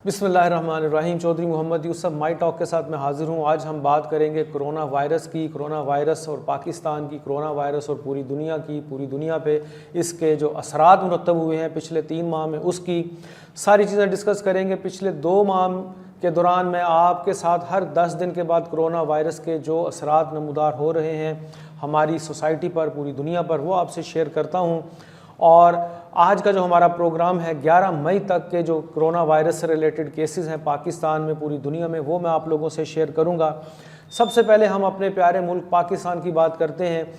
बिस्मिल्लाहिर्रहमानिर्रहीम। चौधरी मोहम्मद यूसुफ माई टॉक के साथ मैं हाजिर हूँ। आज हम बात करेंगे कोरोना वायरस की, कोरोना वायरस और पाकिस्तान की, कोरोना वायरस और पूरी दुनिया की, पूरी दुनिया पे इसके जो असरात मुरतब हुए हैं पिछले 3 माह में, उसकी सारी चीज़ें डिस्कस करेंगे। पिछले 2 माह के दौरान मैं आपके साथ हर 10 दिन के बाद कोरोना वायरस के जो असरात नमूदार हो रहे हैं हमारी सोसाइटी पर, पूरी दुनिया पर, वो आपसे शेयर करता हूँ। और आज का जो हमारा प्रोग्राम है 11 मई तक के जो कोरोना वायरस से रिलेटेड केसेस हैं पाकिस्तान में, पूरी दुनिया में, वो मैं आप लोगों से शेयर करूंगा। सबसे पहले हम अपने प्यारे मुल्क पाकिस्तान की बात करते हैं।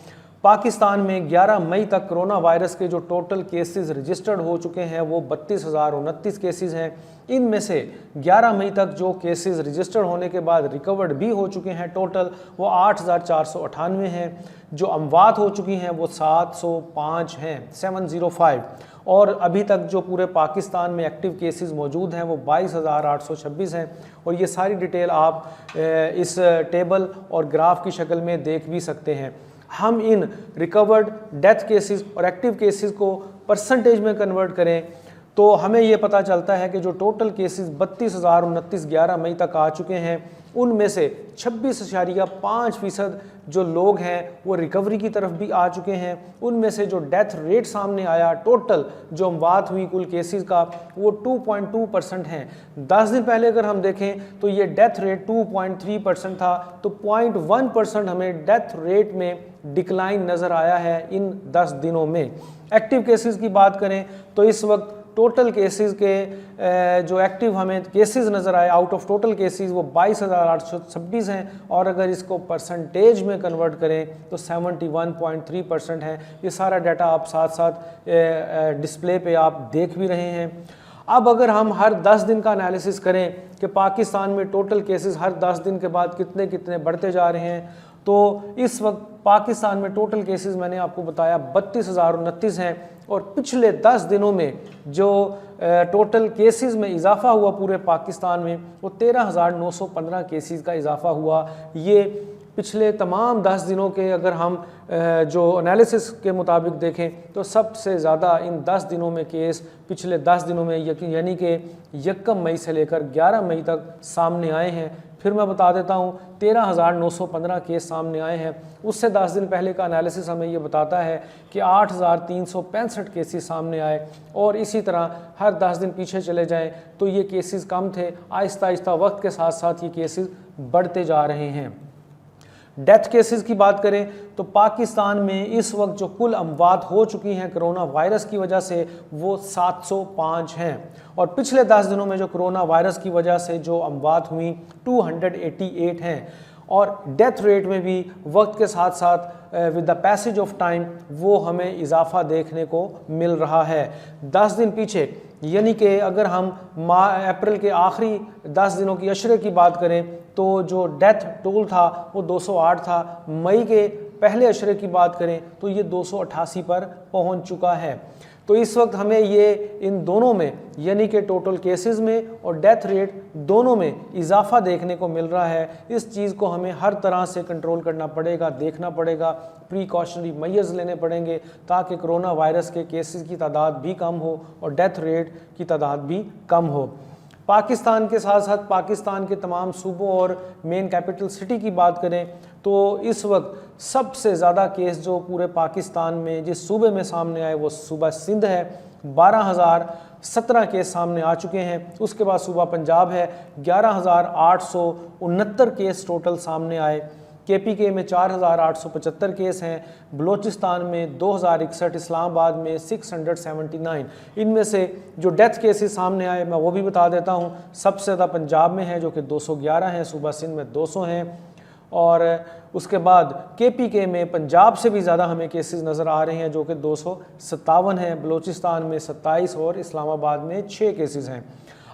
पाकिस्तान में 11 मई तक कोरोना वायरस के जो टोटल केसेस रजिस्टर्ड हो चुके हैं वो 32,029 केसेस हैं। इनमें से 11 मई तक जो केसेस रजिस्टर्ड होने के बाद रिकवर्ड भी हो चुके हैं टोटल वो 8,498 हैं। जो अमवात हो चुकी हैं वो 705 हैं, 705। और अभी तक जो पूरे पाकिस्तान में एक्टिव केसेस मौजूद हैं वो 22,826 हैं। और ये सारी डिटेल आप इस टेबल और ग्राफ की शक्ल में देख भी सकते हैं। हम इन रिकवर्ड, डेथ केसेस और एक्टिव केसेस को परसेंटेज में कन्वर्ट करें तो हमें ये पता चलता है कि जो टोटल केसेस 32,029 11 मई तक आ चुके हैं उनमें से 26.5% जो लोग हैं वो रिकवरी की तरफ भी आ चुके हैं। उनमें से जो डेथ रेट सामने आया, टोटल जो अमवात हुई कुल केसेस का, वो 2.2% हैं। 10 दिन पहले अगर हम देखें तो ये डेथ रेट 2.3% था, तो 0.1% हमें डेथ रेट में डिक्लाइन नज़र आया है इन 10 दिनों में। एक्टिव केसेस की बात करें तो इस वक्त टोटल केसेस के जो एक्टिव हमें केसेस नज़र आए आउट ऑफ टोटल केसेस वो 22,826 हैं। और अगर इसको परसेंटेज में कन्वर्ट करें तो 71.3% है। ये सारा डाटा आप साथ साथ डिस्प्ले पे आप देख भी रहे हैं। अब अगर हम हर 10 दिन का एनालिसिस करें कि पाकिस्तान में टोटल केसेस हर 10 दिन के बाद कितने कितने बढ़ते जा रहे हैं, तो इस वक्त पाकिस्तान में टोटल केसेस मैंने आपको बताया 32,029 हैं। और पिछले 10 दिनों में जो टोटल केसेस में इजाफा हुआ पूरे पाकिस्तान में वो 13,915 केसेस का इजाफा हुआ। ये पिछले तमाम 10 दिनों के अगर हम जो एनालिसिस के मुताबिक देखें तो सबसे ज़्यादा इन 10 दिनों में केस पिछले 10 दिनों में यानी कि 1 मई से लेकर 11 मई तक सामने आए हैं। फिर मैं बता देता हूँ 13,915 केस सामने आए हैं। उससे 10 दिन पहले का एनालिसिस हमें ये बताता है कि 8,365 केसेस सामने आए। और इसी तरह हर 10 दिन पीछे चले जाएं तो ये केसेस कम थे, आहिस्ता आहिस्ता वक्त के साथ साथ ये केसेस बढ़ते जा रहे हैं। डेथ केसेस की बात करें तो पाकिस्तान में इस वक्त जो कुल अमवात हो चुकी हैं कोरोना वायरस की वजह से वो 705 हैं। और पिछले 10 दिनों में जो कोरोना वायरस की वजह से जो अमवात हुई 288 हैं। और डेथ रेट में भी वक्त के साथ साथ with the passage of time वो हमें इजाफा देखने को मिल रहा है। 10 दिन पीछे यानी कि अगर हम अप्रैल के आखिरी 10 दिनों की अशरे की बात करें तो जो डेथ टोल था वो 208 था। मई के पहले अशरे की बात करें तो ये 288 पर पहुंच चुका है। तो इस वक्त हमें ये इन दोनों में यानी कि टोटल केसेस में और डेथ रेट दोनों में इजाफा देखने को मिल रहा है। इस चीज़ को हमें हर तरह से कंट्रोल करना पड़ेगा, देखना पड़ेगा, प्रिकॉशनरी मेजर्स लेने पड़ेंगे ताकि कोरोना वायरस के केसेस की तादाद भी कम हो और डेथ रेट की तादाद भी कम हो। पाकिस्तान के साथ साथ पाकिस्तान के तमाम सूबों और मेन कैपिटल सिटी की बात करें तो इस वक्त सबसे ज़्यादा केस जो पूरे पाकिस्तान में जिस सूबे में सामने आए वो सूबा सिंध है। 12,017 केस सामने आ चुके हैं। उसके बाद सूबा पंजाब है, 11,869 केस टोटल सामने आए। KPK में 4,875 केस हैं, बलोचिस्तान में 2,061, इस्लामाबाद में 679। इनमें से जो डेथ केसेस सामने आए मैं वो भी बता देता हूँ। सबसे ज़्यादा पंजाब में है जो कि 211 हैं, सूबा सिंध में 200 हैं। और उसके बाद KPK में पंजाब से भी ज़्यादा हमें केसेस नज़र आ रहे हैं जो कि 257 हैं, बलोचिस्तान में 27 और इस्लामाबाद में 6 केसेस हैं।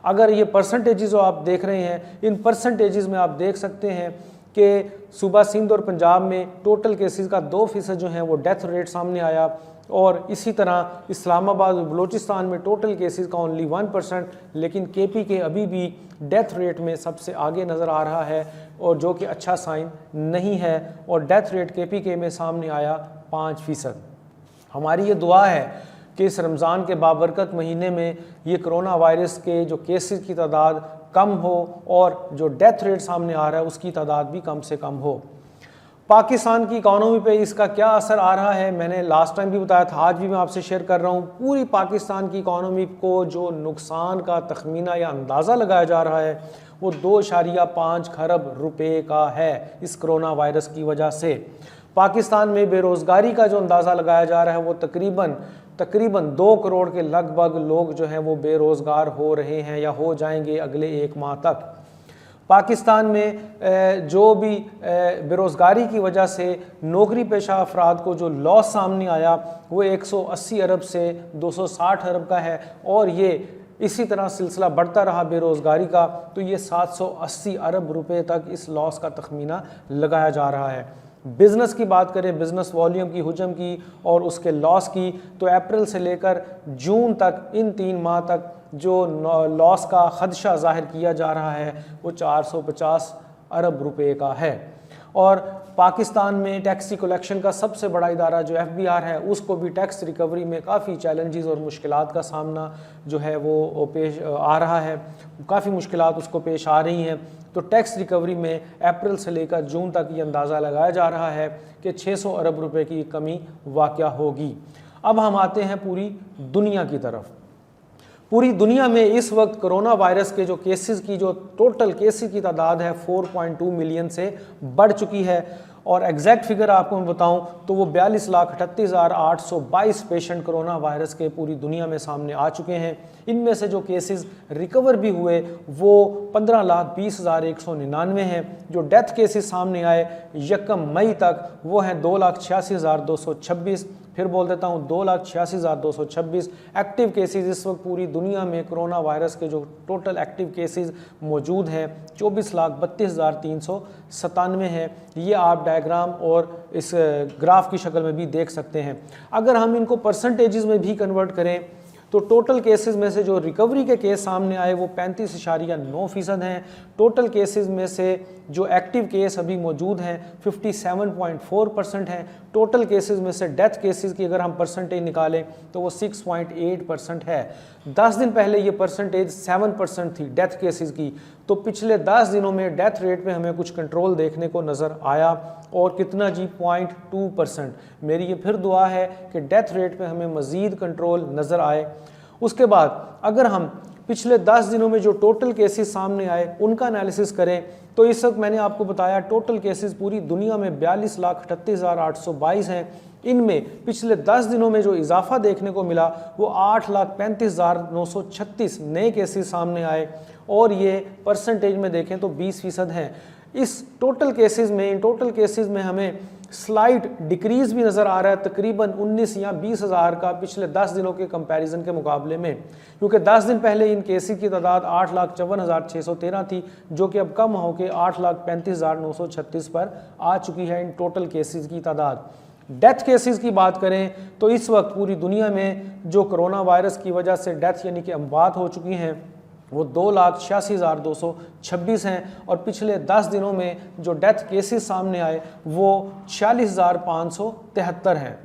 अगर ये परसेंटेजेस जो आप देख रहे हैं इन परसेंटेजेस में आप देख सकते हैं कि सूबा सिंध और पंजाब में टोटल केसेस का 2% जो हैं वो डेथ रेट सामने आया। और इसी तरह इस्लामाबाद और बलोचिस्तान में टोटल केसेस का ओनली 1%, लेकिन KPK अभी भी डेथ रेट में सबसे आगे नज़र आ रहा है और जो कि अच्छा साइन नहीं है। और डेथ रेट KPK में सामने आया 5%। हमारी ये दुआ है कि इस रमज़ान के बाबरकत महीने में ये कोरोना वायरस के जो केसेस की तादाद कम हो और जो डेथ रेट सामने आ रहा है उसकी तादाद भी कम से कम हो। पाकिस्तान की इकॉनमी पे इसका क्या असर आ रहा है, मैंने लास्ट टाइम भी बताया था, आज भी मैं आपसे शेयर कर रहा हूँ। पूरी पाकिस्तान की इकॉनमी को जो नुकसान का तखमीना या अंदाज़ा लगाया जा रहा है वो 2.5 खरब रुपए का है इस कोरोना वायरस की वजह से। पाकिस्तान में बेरोज़गारी का जो अंदाज़ा लगाया जा रहा है वो तकरीबन 2 करोड़ के लगभग लोग जो हैं वो बेरोज़गार हो रहे हैं या हो जाएंगे अगले 1 माह तक। पाकिस्तान में जो भी बेरोज़गारी की वजह से नौकरी पेशा अफराद को जो लॉस सामने आया वो 180 अरब से 260 अरब का है और ये इसी तरह सिलसिला बढ़ता रहा बेरोज़गारी का तो ये 780 अरब रुपए तक इस लॉस का तखमीना लगाया जा रहा है। बिज़नेस की बात करें, बिज़नेस वॉल्यूम की, हुजम की और उसके लॉस की, तो अप्रैल से लेकर जून तक इन 3 माह तक जो लॉस का खदशा ज़ाहिर किया जा रहा है वो 450 अरब रुपए का है। और पाकिस्तान में टैक्स कलेक्शन का सबसे बड़ा इदारा जो FBR है उसको भी टैक्स रिकवरी में काफ़ी चैलेंजेस और मुश्किलात का सामना जो है वो पेश आ रहा है, काफ़ी मुश्किलात उसको पेश आ रही हैं। तो टैक्स रिकवरी में अप्रैल से लेकर जून तक ये अंदाज़ा लगाया जा रहा है कि 600 अरब रुपए की कमी वाक़या होगी। अब हम आते हैं पूरी दुनिया की तरफ। पूरी दुनिया में इस वक्त कोरोना वायरस के जो केसेस की जो टोटल केसेस की तादाद है 4.2 मिलियन से बढ़ चुकी है और एग्जैक्ट फिगर आपको मैं बताऊं तो वो 42,38,822 पेशेंट कोरोना वायरस के पूरी दुनिया में सामने आ चुके हैं। इनमें से जो केसेस रिकवर भी हुए वो 15,20,199 हैं। जो डेथ केसेस सामने आए 1 मई तक वो हैं 2,86,226। फिर बोल देता हूँ 2,86,226 एक्टिव केसेस इस वक्त पूरी दुनिया में कोरोना वायरस के जो टोटल एक्टिव केसेस मौजूद हैं 24,32,397 हैं। ये आप डायग्राम और इस ग्राफ की शक्ल में भी देख सकते हैं। अगर हम इनको परसेंटेजेस में भी कन्वर्ट करें तो टोटल केसेस में से जो रिकवरी के केस सामने आए वो 35.9% हैं। टोटल केसेस में से जो एक्टिव केस अभी मौजूद हैं 57.4% हैं। टोटल केसेस में से डेथ केसेस की अगर हम परसेंटेज निकालें तो वो 6.8% है। 10 दिन पहले ये परसेंटेज 7% थी डेथ केसेस की। तो पिछले 10 दिनों में डेथ रेट में हमें कुछ कंट्रोल देखने को नज़र आया और कितना जी 0.2%। मेरी ये फिर दुआ है कि डेथ रेट पे हमें मज़ीद कंट्रोल नज़र आए। उसके बाद अगर हम पिछले 10 दिनों में जो टोटल केसेस सामने आए उनका एनालिसिस करें तो इस वक्त मैंने आपको बताया टोटल केसेस पूरी दुनिया में 42,38,822 हैं। इनमें पिछले 10 दिनों में जो इजाफा देखने को मिला वो 8,35,936 नए केसेस सामने आए और ये परसेंटेज में देखें तो 20% हैं। इस टोटल केसेस में हमें स्लाइट डिक्रीज भी नज़र आ रहा है तकरीबन 19 या 20 हज़ार का पिछले 10 दिनों के कंपैरिजन के मुकाबले में, क्योंकि 10 दिन पहले इन केसेस की तादाद 8,54,613 थी जो कि अब कम होकर 8,35,936 पर आ चुकी है इन टोटल केसेस की तादाद। डेथ केसेस की बात करें तो इस वक्त पूरी दुनिया में जो कोरोना वायरस की वजह से डेथ यानी कि अमवात हो चुकी हैं वो 2,86,226 हैं और पिछले 10 दिनों में जो डेथ केसेस सामने आए वो 46,573 हैं।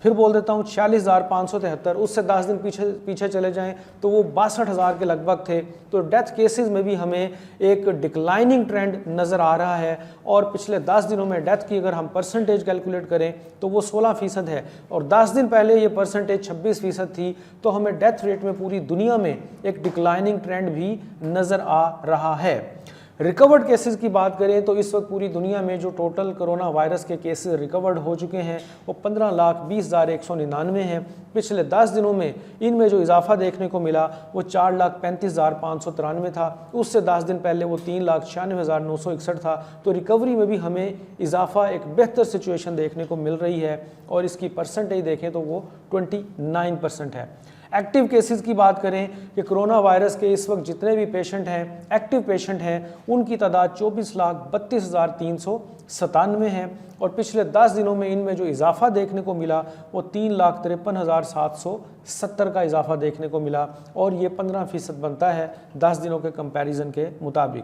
फिर बोल देता हूँ 46,573। उससे 10 दिन पीछे चले जाएं तो वो 62,000 के लगभग थे। तो डेथ केसेस में भी हमें एक डिक्लाइनिंग ट्रेंड नज़र आ रहा है और पिछले 10 दिनों में डेथ की अगर हम परसेंटेज कैलकुलेट करें तो वो 16% है और 10 दिन पहले ये परसेंटेज 26% थी। तो हमें डेथ रेट में पूरी दुनिया में एक डिक्लाइनिंग ट्रेंड भी नज़र आ रहा है। रिकवर्ड केसेस की बात करें तो इस वक्त पूरी दुनिया में जो टोटल कोरोना वायरस के केसेस रिकवर्ड हो चुके हैं वो 15,20,199 हैं। पिछले 10 दिनों में इनमें जो इजाफा देखने को मिला वो 4,35,593 था। उससे 10 दिन पहले वो 3,96,961 था। तो रिकवरी में भी हमें इजाफा एक बेहतर सिचुएशन देखने को मिल रही है और इसकी परसेंटेज देखें तो वो 29% है। एक्टिव केसेस की बात करें कि कोरोना वायरस के इस वक्त जितने भी पेशेंट हैं, एक्टिव पेशेंट हैं, उनकी तादाद 24,32,397 है और पिछले 10 दिनों में इनमें जो इजाफा देखने को मिला वो 3,53,770 का इजाफा देखने को मिला और ये 15% बनता है 10 दिनों के कंपैरिजन के मुताबिक।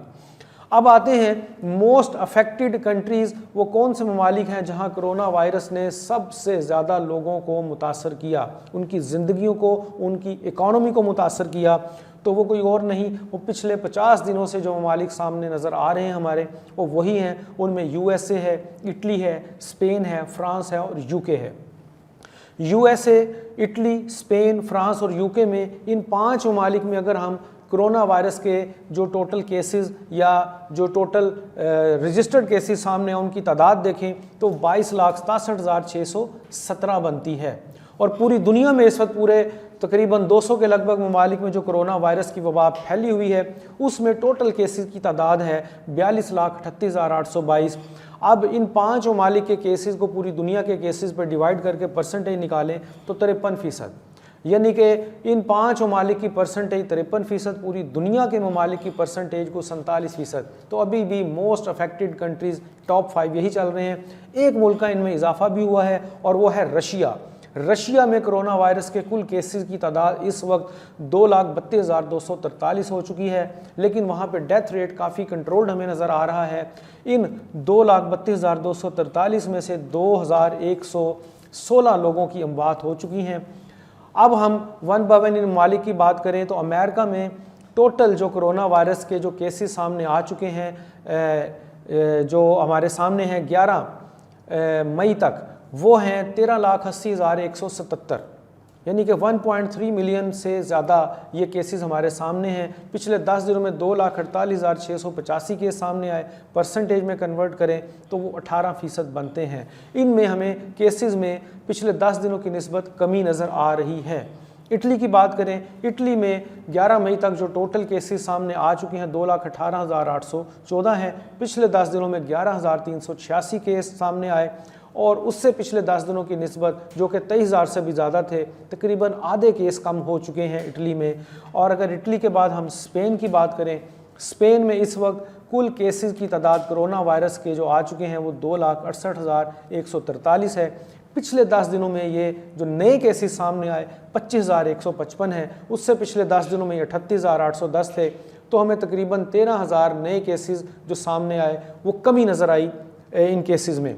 अब आते हैं मोस्ट अफेक्टेड कंट्रीज़, वो कौन से ममालिक हैं जहां कोरोना वायरस ने सबसे ज़्यादा लोगों को मुतासर किया, उनकी ज़िंदगियों को, उनकी इकॉनमी को मुतासर किया। तो वो कोई और नहीं, वो पिछले 50 दिनों से जो ममालिक सामने नज़र आ रहे हैं हमारे, वो वही हैं। उनमें यूएसए है, इटली है, स्पेन है, फ्रांस है और यूके है। यूएसए, इटली, स्पेन, फ्रांस और यूके में, इन 5 ममालिक में अगर हम कोरोना वायरस के जो टोटल केसेस या जो टोटल रजिस्टर्ड केसेस सामने हैं उनकी तादाद देखें तो 22,67,617 बनती है। और पूरी दुनिया में इस वक्त पूरे तकरीबन 200 के लगभग ममालिक में जो कोरोना वायरस की वबा फैली हुई है, उसमें टोटल केसेस की तादाद है 42,38,822। अब इन 5 ममालिक के केसेस को पूरी दुनिया के केसेस पर डिवाइड करके परसेंटेज निकालें तो 53%, यानी कि इन 5 ममालिक की परसेंटेज 53%, पूरी दुनिया के ममालिक की परसेंटेज को 47%। तो अभी भी मोस्ट अफेक्टेड कंट्रीज़ टॉप 5 यही चल रहे हैं। एक मुल्क का इनमें इजाफा भी हुआ है और वो है रशिया। रशिया में कोरोना वायरस के कुल केसेस की तादाद इस वक्त 2,32,243 हो चुकी है, लेकिन वहाँ पे डेथ रेट काफ़ी कंट्रोल्ड हमें नज़र आ रहा है। इन 2,32,243 में से 2,116 लोगों की अमवात हो चुकी हैं। अब हम वन बाय वन इन ममालिक की बात करें तो अमेरिका में टोटल जो कोरोना वायरस के जो केसेस सामने आ चुके हैं, जो हमारे सामने हैं 11 मई तक, वो हैं 13,80,177, यानी कि 1.3 मिलियन से ज़्यादा ये केसेस हमारे सामने हैं। पिछले 10 दिनों में 2,48,685 केस सामने आए। परसेंटेज में कन्वर्ट करें तो वो 18% बनते हैं। इनमें हमें केसेस में पिछले 10 दिनों की निस्बत कमी नज़र आ रही है। इटली की बात करें, इटली में 11 मई तक जो टोटल केसेस सामने आ चुके हैं 2,18,814 हैं। पिछले 10 दिनों में 11,386 केस सामने आए और उससे पिछले 10 दिनों की निस्बत जो कि 23,000 से भी ज़्यादा थे, तकरीबन आधे केस कम हो चुके हैं इटली में। और अगर इटली के बाद हम स्पेन की बात करें, स्पेन में इस वक्त कुल केसेस की तादाद कोरोना वायरस के जो आ चुके हैं वो 2,68,143 है। पिछले 10 दिनों में ये जो नए केसेस सामने आए 25,155 हैं, उससे पिछले 10 दिनों में ये 38,810 थे। तो हमें तकरीबन 13,000 नए केसेस जो सामने आए वो कमी नज़र आई इन केसेस में।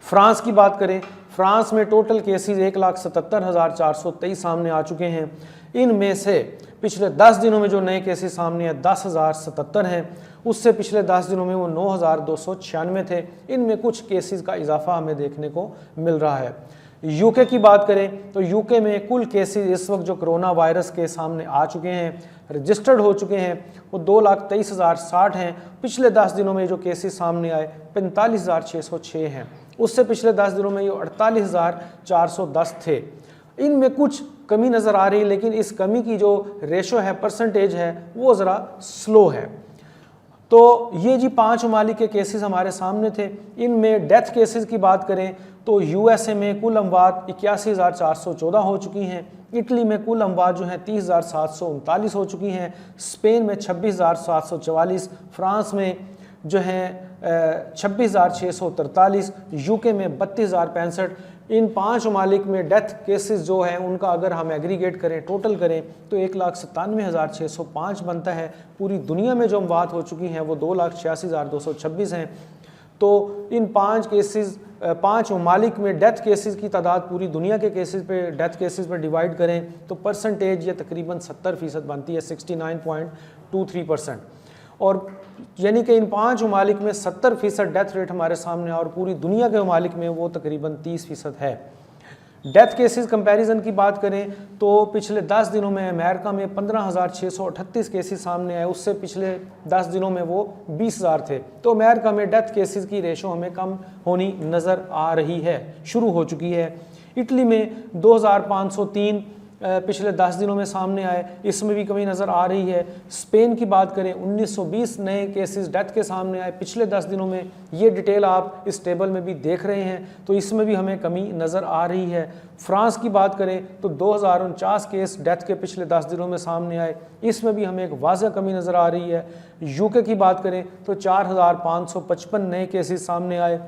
फ्रांस की बात करें, फ्रांस में टोटल केसेस 1,77,423 सामने आ चुके हैं। इनमें से पिछले 10 दिनों में जो नए केसेस सामने आए 10,077 हैं, उससे पिछले 10 दिनों में वो 9,296 थे। इनमें कुछ केसेस का इजाफा हमें देखने को मिल रहा है। यूके की बात करें तो यूके में कुल केसेस इस वक्त जो कोरोना वायरस के सामने आ चुके हैं, रजिस्टर्ड हो चुके हैं, वो 2,23,060 हैं। पिछले 10 दिनों में जो केसेस सामने आए 45,606 हैं, उससे पिछले 10 दिनों में ये 48,410 थे। इनमें कुछ कमी नज़र आ रही है, लेकिन इस कमी की जो रेशो है, परसेंटेज है, वो ज़रा स्लो है। तो ये जी 5 ममालिक के केसेस हमारे सामने थे। इनमें डेथ केसेस की बात करें तो यूएसए में कुल अमवात 81,414 हो चुकी हैं। इटली में कुल अमवात जो हैं 30,739 हो चुकी हैं। स्पेन में 26,744, फ्रांस में जो हैं 26,643, यूके में 32,065। इन 5 ममालिक में डेथ केसेस जो हैं उनका अगर हम एग्रीगेट करें, टोटल करें तो 1,97,605 बनता है। पूरी दुनिया में जो अमवात हो चुकी हैं वो 2,86,226 हैं। तो इन 5 ममालिक में डेथ केसेस की तादाद पूरी दुनिया के केसेस पे, डेथ केसेस पे डिवाइड करें तो परसेंटेज ये तकरीबन 70% बनती है, 69.23%। और यानी कि इन 5 ममालिक में 70% डेथ रेट हमारे सामने है और पूरी दुनिया के ममालिक में वो तकरीबन 30% है। डेथ केसेस कंपैरिजन की बात करें तो पिछले 10 दिनों में अमेरिका में 15,638 केसेस सामने आए, उससे पिछले 10 दिनों में वो 20,000 थे। तो अमेरिका में डेथ केसेस की रेशो हमें कम होनी नज़र आ रही है, शुरू हो चुकी है। इटली में 2,503 पिछले 10 दिनों में सामने आए, इसमें भी कमी नज़र आ रही है। स्पेन की बात करें 1920 नए केसेस डेथ के सामने आए पिछले 10 दिनों में। ये डिटेल आप इस टेबल में भी देख रहे हैं, तो इसमें भी हमें कमी नज़र आ रही है। फ्रांस की बात करें तो 2,049 केस डेथ के पिछले 10 दिनों में सामने आए, इसमें भी हमें एक वाज़ह कमी नज़र आ रही है। यूके की बात करें तो 4,555 नए केसेस सामने आए,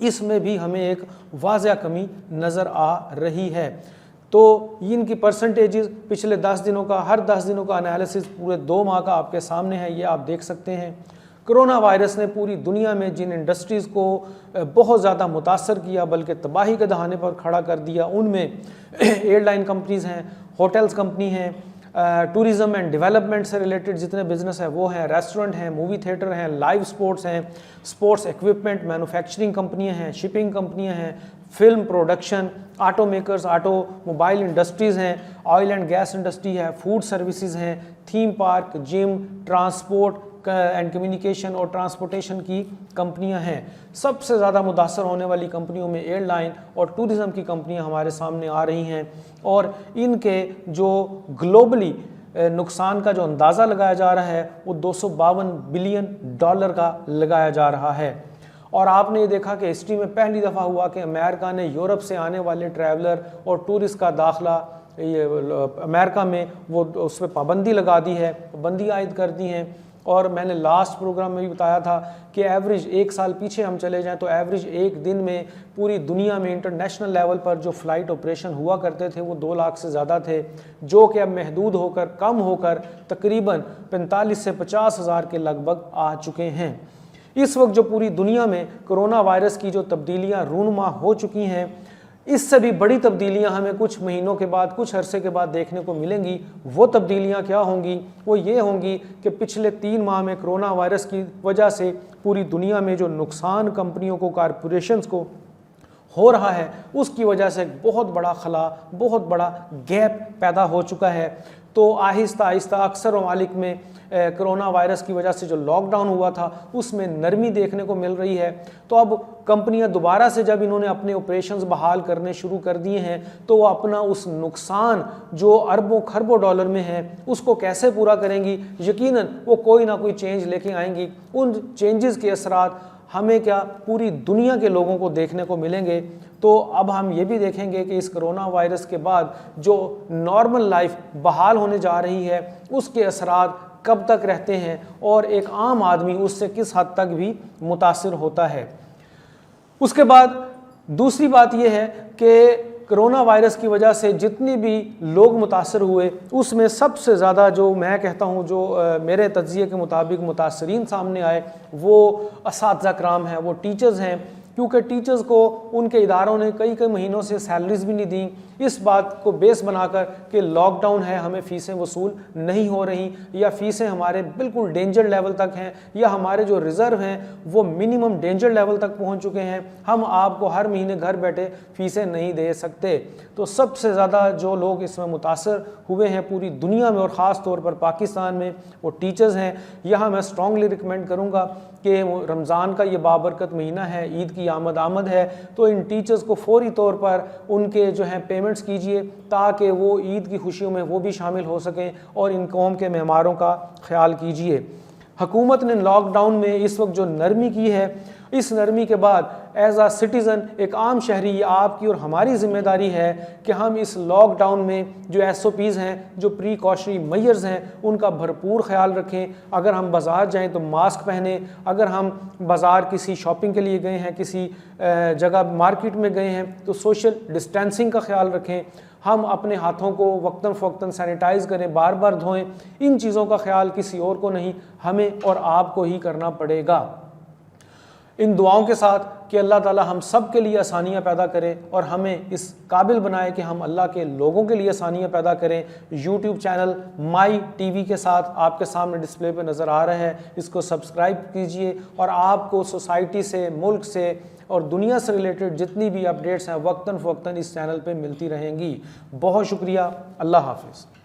इसमें भी हमें एक वाज़ह कमी नज़र आ रही है। तो इनकी परसेंटेजेस पिछले 10 दिनों का, हर 10 दिनों का एनालिसिस पूरे 2 माह का आपके सामने है, ये आप देख सकते हैं। कोरोना वायरस ने पूरी दुनिया में जिन इंडस्ट्रीज़ को बहुत ज़्यादा मुतासर किया, बल्कि तबाही के दहाने पर खड़ा कर दिया, उनमें एयरलाइन कंपनीज़ हैं, होटल्स कंपनी हैं, टूरिज़म एंड डेवलपमेंट से रिलेटेड जितने बिजनेस हैं वो हैं, रेस्टोरेंट हैं, मूवी थिएटर हैं, लाइव स्पोर्ट्स हैं, स्पोर्ट्स इक्विपमेंट मैन्युफैक्चरिंग कंपनियां हैं, शिपिंग कंपनियां हैं, film production, auto makers, automobile industries हैं, ऑयल एंड गैस इंडस्ट्री है, फूड सर्विसेज हैं, theme park, gym, transport and communication और ट्रांसपोर्टेशन की कंपनियां हैं। सबसे ज़्यादा मुतासर होने वाली कंपनियों में एयरलाइन और टूरिज़म की कंपनियां हमारे सामने आ रही हैं और इनके जो ग्लोबली नुकसान का जो अंदाज़ा लगाया जा रहा है वो 252 बिलियन डॉलर का लगाया जा रहा है। और आपने ये देखा कि हिस्ट्री में पहली दफ़ा हुआ कि अमेरिका ने यूरोप से आने वाले ट्रैवलर और टूरिस्ट का दाखिला ये अमेरिका में वो उस पर पाबंदी लगा दी है, पाबंदी आयद कर दी हैं। और मैंने लास्ट प्रोग्राम में भी बताया था कि एवरेज 1 साल पीछे हम चले जाएं तो एवरेज एक दिन में पूरी दुनिया में इंटरनेशनल लेवल पर जो फ़्लाइट ऑपरेशन हुआ करते थे वो 2 लाख से ज़्यादा थे, जो कि अब महदूद होकर कम होकर तकरीबन 45 से 50 हज़ार के लगभग आ चुके हैं। इस वक्त जो पूरी दुनिया में कोरोना वायरस की जो तब्दीलियाँ रूनुमा हो चुकी हैं, इससे भी बड़ी तब्दीलियां हमें कुछ महीनों के बाद, कुछ अरसे के बाद देखने को मिलेंगी। वो तब्दीलियां क्या होंगी? वो ये होंगी कि पिछले 3 माह में कोरोना वायरस की वजह से पूरी दुनिया में जो नुकसान कंपनियों को, कॉरपोरेशंस को हो रहा है, उसकी वजह से एक बहुत बड़ा खला, बहुत बड़ा गैप पैदा हो चुका है। तो आहिस्ता आहिस्ता अक्सर ममालिक में कोरोना वायरस की वजह से जो लॉकडाउन हुआ था उसमें नरमी देखने को मिल रही है। तो अब कंपनियां दोबारा से जब इन्होंने अपने ऑपरेशंस बहाल करने शुरू कर दिए हैं तो वो अपना उस नुकसान जो अरबों खरबों डॉलर में है उसको कैसे पूरा करेंगी? यकीनन वो कोई ना कोई चेंज लेके आएंगी। उन चेंजेस के असरात हमें क्या, पूरी दुनिया के लोगों को देखने को मिलेंगे। तो अब हम ये भी देखेंगे कि इस कोरोना वायरस के बाद जो नॉर्मल लाइफ बहाल होने जा रही है उसके असरात कब तक रहते हैं और एक आम आदमी उससे किस हद तक भी मुतासिर होता है। उसके बाद दूसरी बात यह है कि कोरोना वायरस की वजह से जितनी भी लोग मुतासर हुए उसमें सबसे ज़्यादा जो मैं कहता हूँ जो मेरे तज्ज़िये के मुताबिक मुतासरीन सामने आए वो असातिज़ा कराम हैं, वो टीचर्स हैं, क्योंकि टीचर्स को उनके इदारों ने कई कई महीनों से सैलरीज भी नहीं दी। इस बात को बेस बनाकर कि लॉकडाउन है, हमें फ़ीसें वसूल नहीं हो रही या फ़ीसें हमारे बिल्कुल डेंजर लेवल तक हैं या हमारे जो रिज़र्व हैं वो मिनिमम डेंजर लेवल तक पहुंच चुके हैं, हम आपको हर महीने घर बैठे फ़ीसें नहीं दे सकते। तो सबसे ज़्यादा जो लोग इसमें मुतासर हुए हैं पूरी दुनिया में और ख़ास तौर पर पाकिस्तान में वो टीचर्स हैं। यहाँ मैं स्ट्रांगली रिकमेंड करूँगा कि रमज़ान का ये बाबरकत महीना है, ईद की आमद है, तो इन टीचर्स को फौरी तौर पर उनके जो हैं पेमेंट्स कीजिए ताकि वो ईद की खुशियों में वो भी शामिल हो सकें और इन कौम के मेहमारों का ख्याल कीजिए। हुकूमत ने लॉकडाउन में इस वक्त जो नरमी की है, इस नरमी के बाद एज आ सिटीज़न एक आम शहरी ये आपकी और हमारी ज़िम्मेदारी है कि हम इस लॉकडाउन में जो SOPs हैं, जो प्रीकॉशनरी मेजर्स हैं, उनका भरपूर ख्याल रखें। अगर हम बाज़ार जाएं तो मास्क पहने, अगर हम बाज़ार किसी शॉपिंग के लिए गए हैं, किसी जगह मार्केट में गए हैं तो सोशल डिस्टेंसिंग का ख्याल रखें। हम अपने हाथों को वक्तन फ़वक्तन सैनिटाइज़ करें, बार बार धोएं। इन चीज़ों का ख्याल किसी और को नहीं, हमें और आपको ही करना पड़ेगा। इन दुआओं के साथ कि अल्लाह ताला हम सब के लिए आसानियाँ पैदा करें और हमें इस काबिल बनाए कि हम अल्लाह के लोगों के लिए आसानियाँ पैदा करें। यूट्यूब चैनल माई टीवी के साथ आपके सामने डिस्प्ले पे नज़र आ रहा है, इसको सब्सक्राइब कीजिए और आपको सोसाइटी से, मुल्क से और दुनिया से रिलेटेड जितनी भी अपडेट्स हैं वक्तन फ़वक्तन इस चैनल पे मिलती रहेंगी। बहुत शुक्रिया। अल्लाह हाफ़िज़।